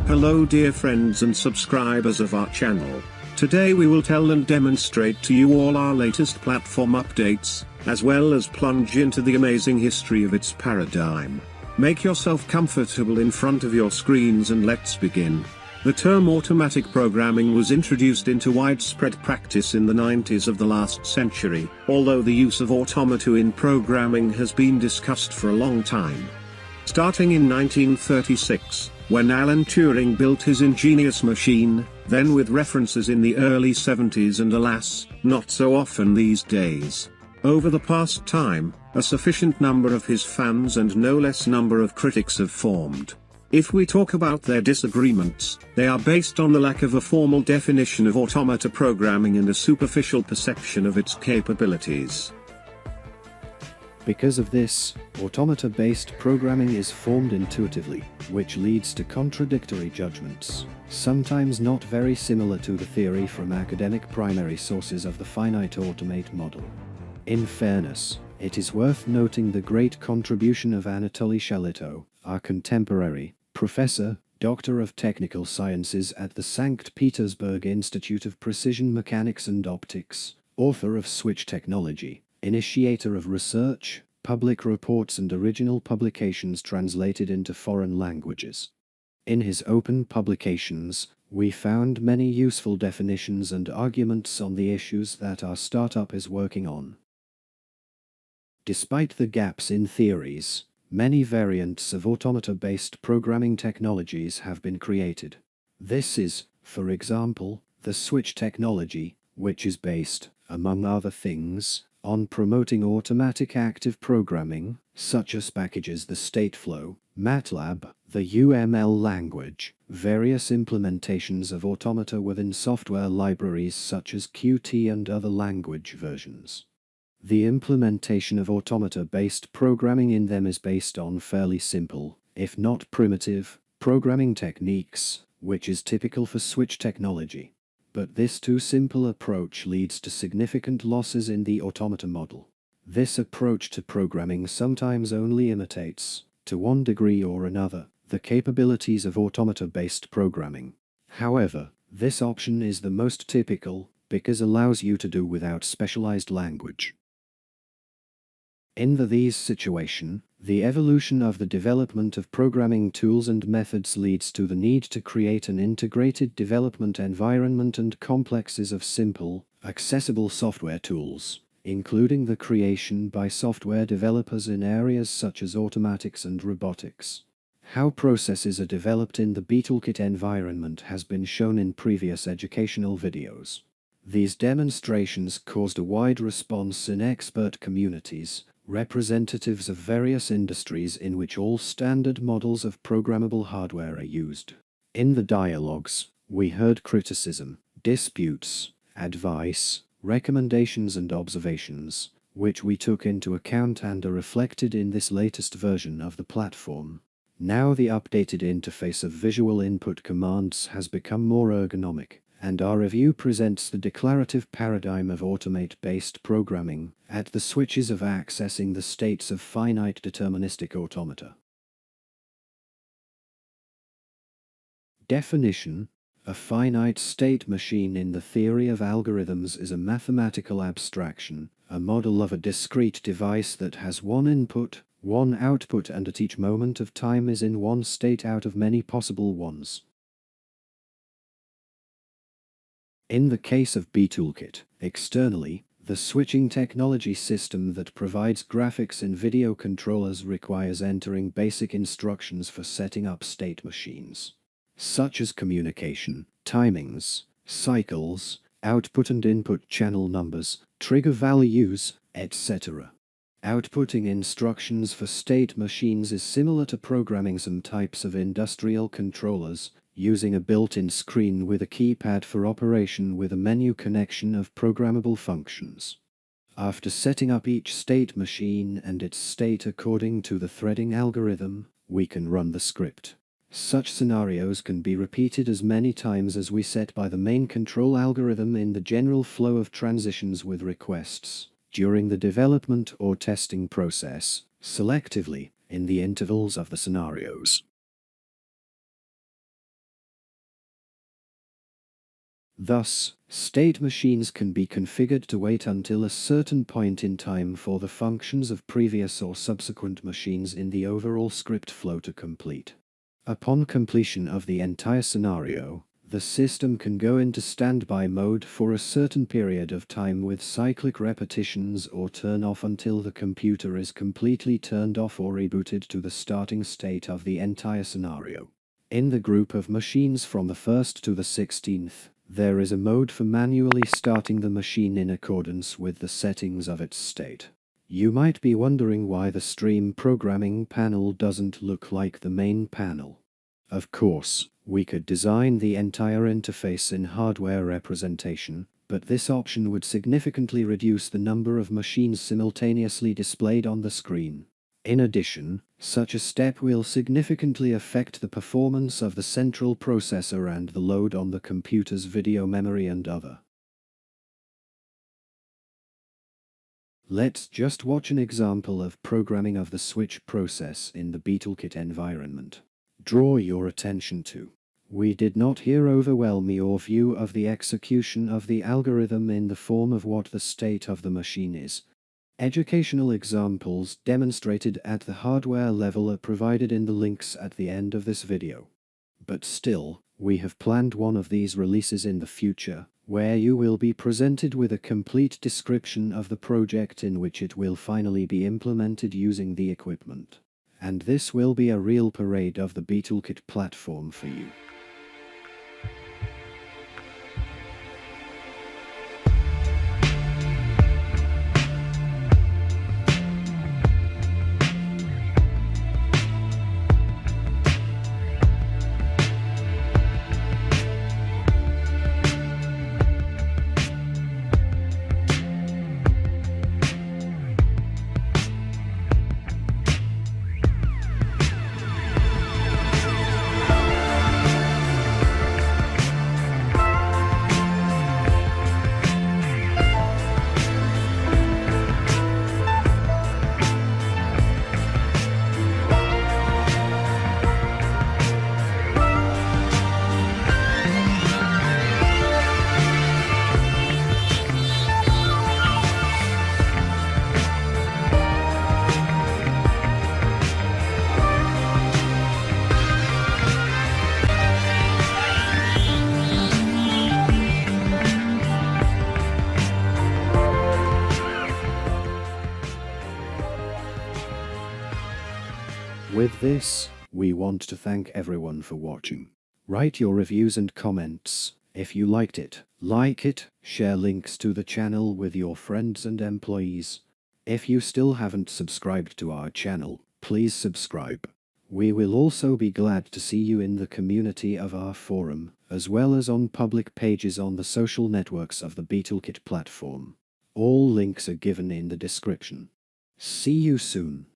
Hello dear friends and subscribers of our channel. Today we will tell and demonstrate to you all our latest platform updates, as well as plunge into the amazing history of its paradigm. Make yourself comfortable in front of your screens and let's begin. The term automatic programming was introduced into widespread practice in the 90s of the last century, although the use of automata in programming has been discussed for a long time. Starting in 1936, when Alan Turing built his ingenious machine, then with references in the early 70s and alas, not so often these days. Over the past time, a sufficient number of his fans and no less number of critics have formed. If we talk about their disagreements, they are based on the lack of a formal definition of automata programming and a superficial perception of its capabilities. Because of this, automata-based programming is formed intuitively, which leads to contradictory judgments, sometimes not very similar to the theory from academic primary sources of the finite automata model. In fairness, it is worth noting the great contribution of Anatoly Shalyto, our contemporary, professor, Doctor of Technical Sciences at the St. Petersburg Institute of Precision Mechanics and Optics, author of Switch Technology, initiator of research, public reports and original publications translated into foreign languages. In his open publications, we found many useful definitions and arguments on the issues that our startup is working on. Despite the gaps in theories, many variants of automata-based programming technologies have been created. This is, for example, the switch technology, which is based, among other things, on promoting automatic active programming, such as packages the Stateflow, MATLAB, the UML language, various implementations of automata within software libraries such as Qt and other language versions. The implementation of automata-based programming in them is based on fairly simple, if not primitive, programming techniques, which is typical for switch technology. But this too simple approach leads to significant losses in the automata model. This approach to programming sometimes only imitates, to one degree or another, the capabilities of automata-based programming. However, this option is the most typical, because it allows you to do without specialized language. In these situation, the evolution of the development of programming tools and methods leads to the need to create an integrated development environment and complexes of simple, accessible software tools, including the creation by software developers in areas such as automatics and robotics. How processes are developed in the BeepToolkit environment has been shown in previous educational videos. These demonstrations caused a wide response in expert communities, representatives of various industries in which all standard models of programmable hardware are used. In the dialogues, we heard criticism, disputes, advice, recommendations and observations, which we took into account and are reflected in this latest version of the platform. Now the updated interface of visual input commands has become more ergonomic, and our review presents the declarative paradigm of automata-based programming at the switches of accessing the states of finite deterministic automata. Definition: a finite state machine in the theory of algorithms is a mathematical abstraction, a model of a discrete device that has one input, one output and at each moment of time is in one state out of many possible ones. In the case of BeepToolkit, externally, the switching technology system that provides graphics in video controllers requires entering basic instructions for setting up state machines, such as communication, timings, cycles, output and input channel numbers, trigger values, etc. Outputting instructions for state machines is similar to programming some types of industrial controllers, using a built-in screen with a keypad for operation with a menu connection of programmable functions. After setting up each state machine and its state according to the threading algorithm, we can run the script. Such scenarios can be repeated as many times as we set by the main control algorithm in the general flow of transitions with requests, during the development or testing process, selectively, in the intervals of the scenarios. Thus, state machines can be configured to wait until a certain point in time for the functions of previous or subsequent machines in the overall script flow to complete. Upon completion of the entire scenario, the system can go into standby mode for a certain period of time with cyclic repetitions, or turn off until the computer is completely turned off or rebooted to the starting state of the entire scenario. In the group of machines from the 1st to the 16th, there is a mode for manually starting the machine in accordance with the settings of its state. You might be wondering why the stream programming panel doesn't look like the main panel. Of course, we could design the entire interface in hardware representation, but this option would significantly reduce the number of machines simultaneously displayed on the screen. In addition, such a step will significantly affect the performance of the central processor and the load on the computer's video memory and other. Let's just watch an example of programming of the switch process in the BeepToolkit environment. Draw your attention to. We did not here overwhelm your view of the execution of the algorithm in the form of what the state of the machine is. Educational examples demonstrated at the hardware level are provided in the links at the end of this video. But still, we have planned one of these releases in the future, where you will be presented with a complete description of the project in which it will finally be implemented using the equipment. And this will be a real parade of the BeepToolkit platform for you. With this, we want to thank everyone for watching. Write your reviews and comments. If you liked it, like it, share links to the channel with your friends and employees. If you still haven't subscribed to our channel, please subscribe. We will also be glad to see you in the community of our forum, as well as on public pages on the social networks of the BeepToolkit platform. All links are given in the description. See you soon.